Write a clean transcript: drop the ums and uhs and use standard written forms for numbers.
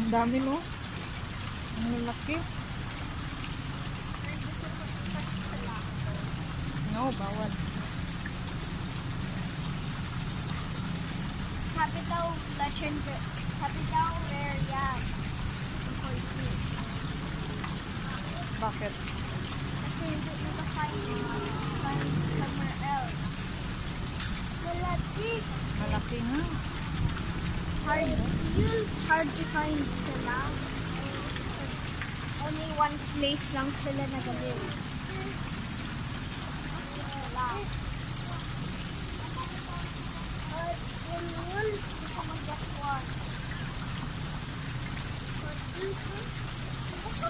Ang dami, no? Ang lalaki. No, bawal. Sabi daw, sabi daw, rare yan. Bakit? Kasi hindi mo find somewhere else. Malaki. Malaki nga. Hard to find sila. Only one place lang sila nagaliw. Hindi ko mag-get one.